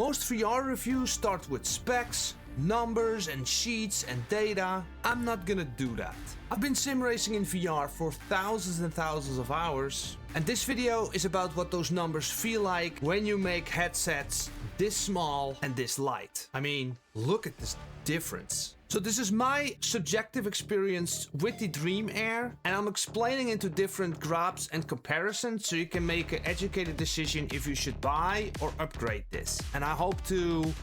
Most VR reviews start with specs, numbers and sheets and data. I'm not gonna do that. I've been sim racing in VR for thousands and thousands of hours, and this video is about what those numbers feel like when you make headsets this small and this light. I mean, look at this difference. So this is my subjective experience with the Dream Air, and I'm explaining into different grabs and comparisons so you can make an educated decision if you should buy or upgrade this. And I hope to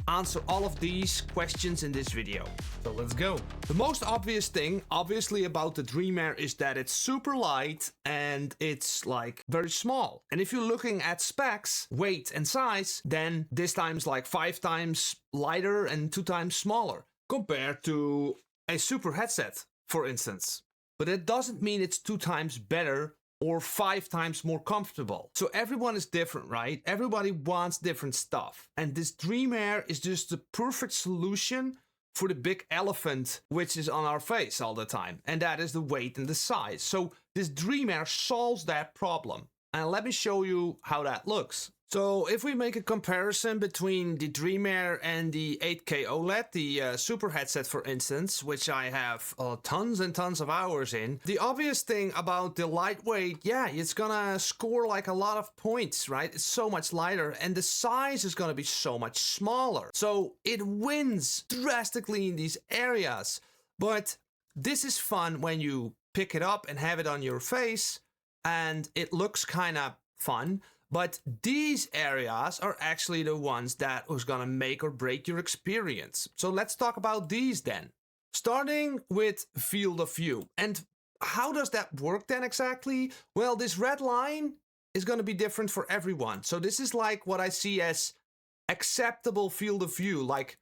answer all of these questions in this video. So let's go. The most obvious thing, obviously, about the Dream Air is that it's super light and it's like very small. And if you're looking at specs, weight and size, then this time's like 5 times lighter and 2 times smaller compared to a Super headset, for instance. But it doesn't mean it's 2 times better or 5 times more comfortable. So everyone is different, right? Everybody wants different stuff. And this Dream Air is just the perfect solution for the big elephant which is on our face all the time. And that is the weight and the size. So this Dream Air solves that problem. And let me show you how that looks. So if we make a comparison between the Dream Air and the 8K OLED, the Super headset for instance, which I have tons and tons of hours in, the obvious thing about the lightweight, yeah, it's gonna score like a lot of points, right? It's so much lighter, and the size is gonna be so much smaller. So it wins drastically in these areas. But this is fun when you pick it up and have it on your face, and it looks kind of fun. But these areas are actually the ones that was gonna make or break your experience. So let's talk about these then. Starting with field of view. And how does that work then exactly? Well, this red line is gonna be different for everyone. So this is like what I see as acceptable field of view. Like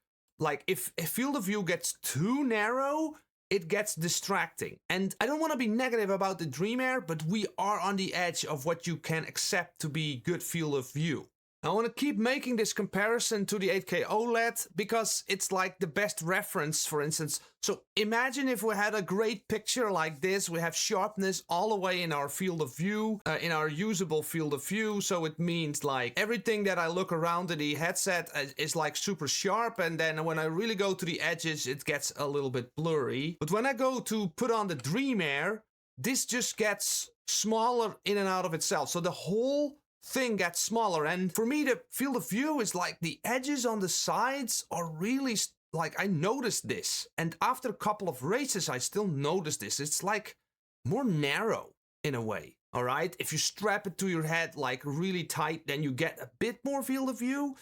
if a field of view gets too narrow, it gets distracting. And I don't want to be negative about the Dream Air, but we are on the edge of what you can accept to be good field of view. I want to keep making this comparison to the 8K OLED because it's like the best reference, for instance. So imagine if we had a great picture like this. We have sharpness all the way in our field of view, in our usable field of view. So it means like everything that I look around the headset is like super sharp. And then when I really go to the edges, it gets a little bit blurry. But when I go to put on the Dream Air, this just gets smaller in and out of itself. So the whole thing gets smaller, and for me the field of view is like the edges on the sides are really like, I noticed this, and after a couple of races I still notice this. It's like more narrow in a way. All right, if you strap it to your head like really tight, then you get a bit more field of view.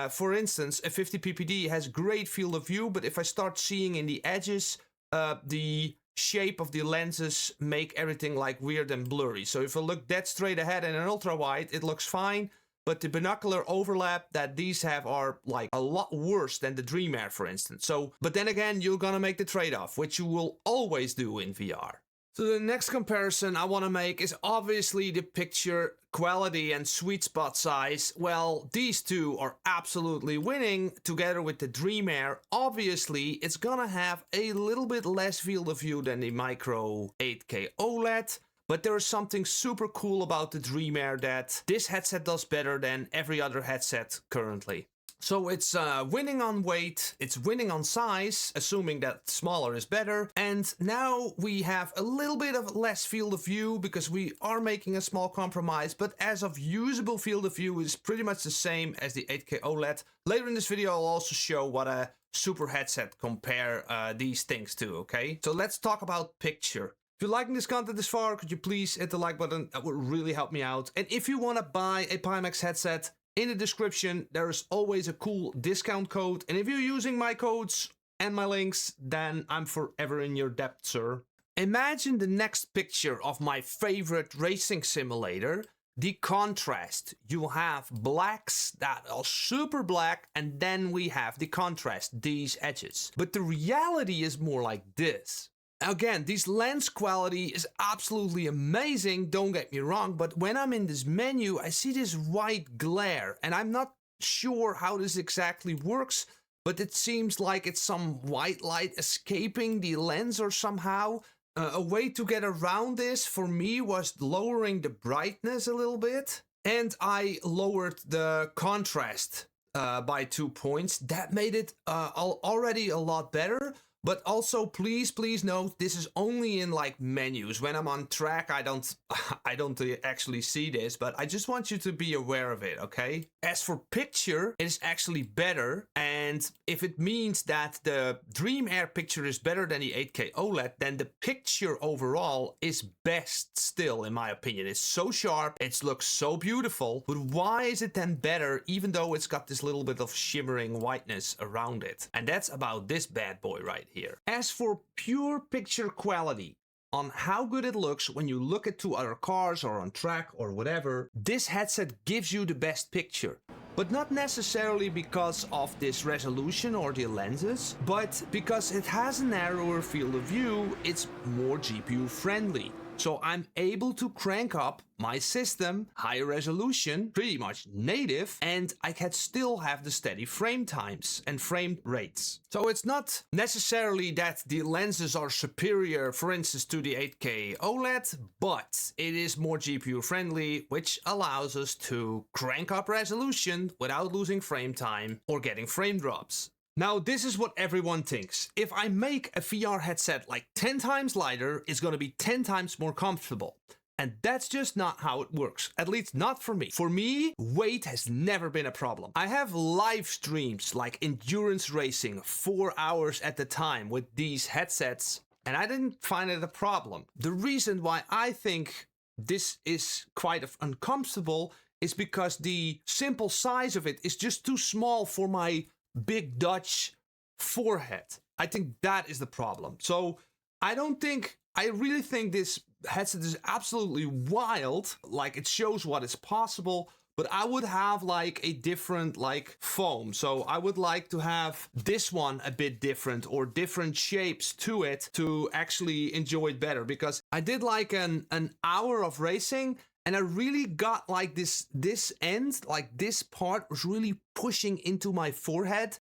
For instance, a 50 ppd has great field of view, but if I start seeing in the edges, the shape of the lenses make everything like weird and blurry. So if I look dead straight ahead in an ultra wide, it looks fine, but the binocular overlap that these have are like a lot worse than the Dream Air, for instance. So, but then again, you're gonna make the trade-off, which you will always do in VR. So the next comparison I want to make is obviously the picture quality and sweet spot size. Well, these two are absolutely winning together with the Dream Air. Obviously, it's gonna have a little bit less field of view than the Micro 8K OLED, but there is something super cool about the Dream Air that this headset does better than every other headset currently. So it's winning on weight, it's winning on size, assuming that smaller is better. And now we have a little bit of less field of view because we are making a small compromise, but as of usable field of view is pretty much the same as the 8K OLED. Later in this video, I'll also show what a Super headset compare these things to, okay? So let's talk about picture. If you're liking this content this far, could you please hit the like button? That would really help me out. And if you want to buy a Pimax headset, in the description, there is always a cool discount code. And if you're using my codes and my links, then I'm forever in your debt, sir. Imagine the next picture of my favorite racing simulator, the contrast. You have blacks that are super black, and then we have the contrast, these edges. But the reality is more like this. Again, this lens quality is absolutely amazing, don't get me wrong, but when I'm in this menu, I see this white glare, and I'm not sure how this exactly works, but it seems like it's some white light escaping the lens or somehow. A way to get around this for me was lowering the brightness a little bit, and I lowered the contrast by 2 points. That made it already a lot better. But also, please note, this is only in like menus. When I'm on track, I don't actually see this, but I just want you to be aware of it, okay? As for picture, it is actually better. And if it means that the Dream Air picture is better than the 8K OLED, then the picture overall is best still, in my opinion. It's so sharp, it looks so beautiful, but why is it then better, even though it's got this little bit of shimmering whiteness around it? And that's about this bad boy right here. As for pure picture quality, on how good it looks when you look at 2 other cars or on track or whatever, this headset gives you the best picture. But not necessarily because of this resolution or the lenses, but because it has a narrower field of view, it's more GPU friendly. So I'm able to crank up my system, higher resolution, pretty much native, and I can still have the steady frame times and frame rates. So it's not necessarily that the lenses are superior, for instance, to the 8K OLED, but it is more GPU friendly, which allows us to crank up resolution without losing frame time or getting frame drops. Now, this is what everyone thinks. If I make a VR headset like 10 times lighter, it's gonna be 10 times more comfortable. And that's just not how it works, at least not for me. For me, weight has never been a problem. I have live streams like endurance racing, 4 hours at a time with these headsets, and I didn't find it a problem. The reason why I think this is quite uncomfortable is because the simple size of it is just too small for my big Dutch forehead. I think that is the problem. So I really think this headset is absolutely wild. Like, it shows what is possible, but I would have like a different like foam. So I would like to have this one a bit different or different shapes to it to actually enjoy it better, because I did like an hour of racing and I really got like this end, like this part was really pushing into my forehead.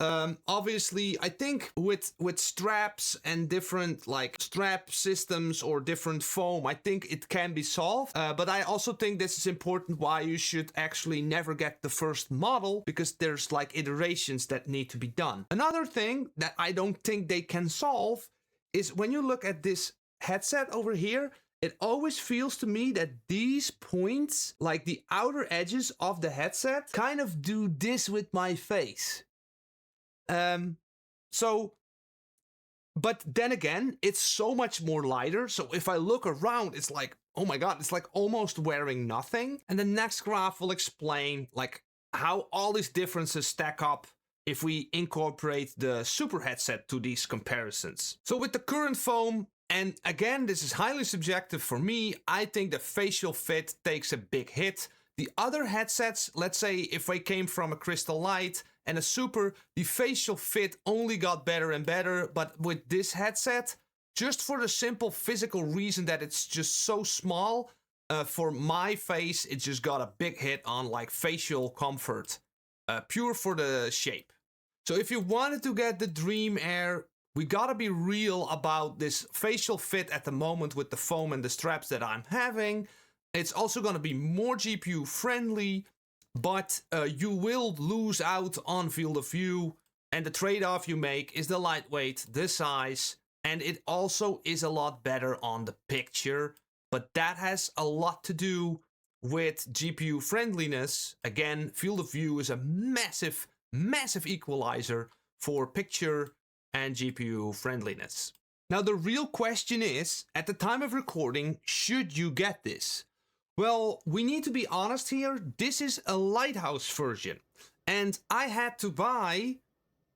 Obviously, I think with straps and different like strap systems or different foam, I think it can be solved. But I also think this is important why you should actually never get the first model, because there's like iterations that need to be done. Another thing that I don't think they can solve is when you look at this headset over here, it always feels to me that these points, like the outer edges of the headset, kind of do this with my face. But then again, it's so much more lighter. So if I look around, it's like, oh my God, it's like almost wearing nothing. And the next graph will explain like how all these differences stack up if we incorporate the Super headset to these comparisons. So with the current foam, and again, this is highly subjective for me, I think the facial fit takes a big hit. The other headsets, let's say if they came from a Crystal Light and a Super, the facial fit only got better and better. But with this headset, just for the simple physical reason that it's just so small, for my face, it just got a big hit on like facial comfort, pure for the shape. So if you wanted to get the Dream Air, we gotta be real about this facial fit at the moment with the foam and the straps that I'm having. It's also gonna be more GPU friendly, but you will lose out on field of view, and the trade-off you make is the lightweight, the size, and it also is a lot better on the picture, but that has a lot to do with GPU friendliness. Again, field of view is a massive equalizer for picture and GPU friendliness. Now the real question is, at the time of recording, should you get this? Well, we need to be honest here, this is a Lighthouse version, and I had to buy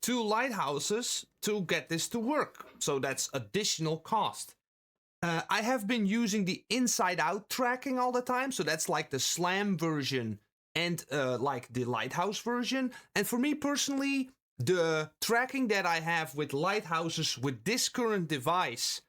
2 Lighthouses to get this to work, so that's additional cost. I have been using the inside-out tracking all the time, so that's like the SLAM version and like the Lighthouse version, and for me personally, the tracking that I have with Lighthouses with this current device,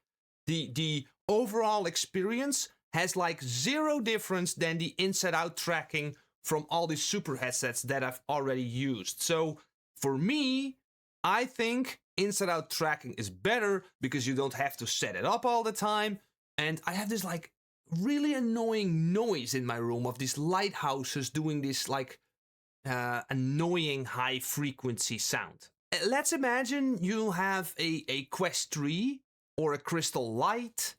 the overall experience has like 0 difference than the inside-out tracking from all these Super headsets that I've already used. So for me, I think inside-out tracking is better because you don't have to set it up all the time. And I have this like really annoying noise in my room of these Lighthouses doing this like annoying high frequency sound. Let's imagine you have a Quest 3 or a Crystal Light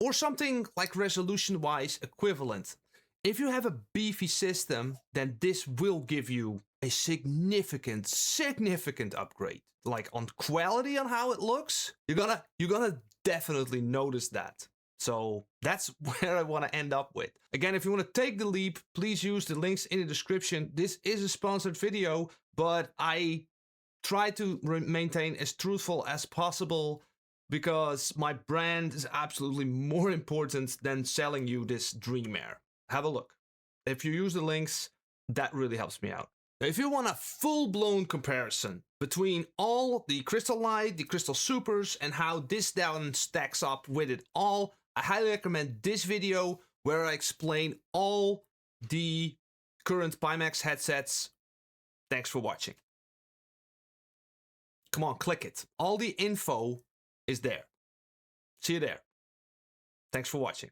or something like resolution wise equivalent. If you have a beefy system, then this will give you a significant upgrade. Like on quality, on how it looks, you're gonna definitely notice that. So that's where I want to end up with. Again, if you want to take the leap, please use the links in the description. This is a sponsored video, but I try to maintain as truthful as possible because my brand is absolutely more important than selling you this dream air. Have a look. If you use the links, that really helps me out. If you want a full-blown comparison between all the Crystal Light, the Crystal Supers, and how this down stacks up with it all, I highly recommend this video where I explain all the current Pimax headsets. Thanks for watching. Come on, click it. All the info is there. See you there. Thanks for watching.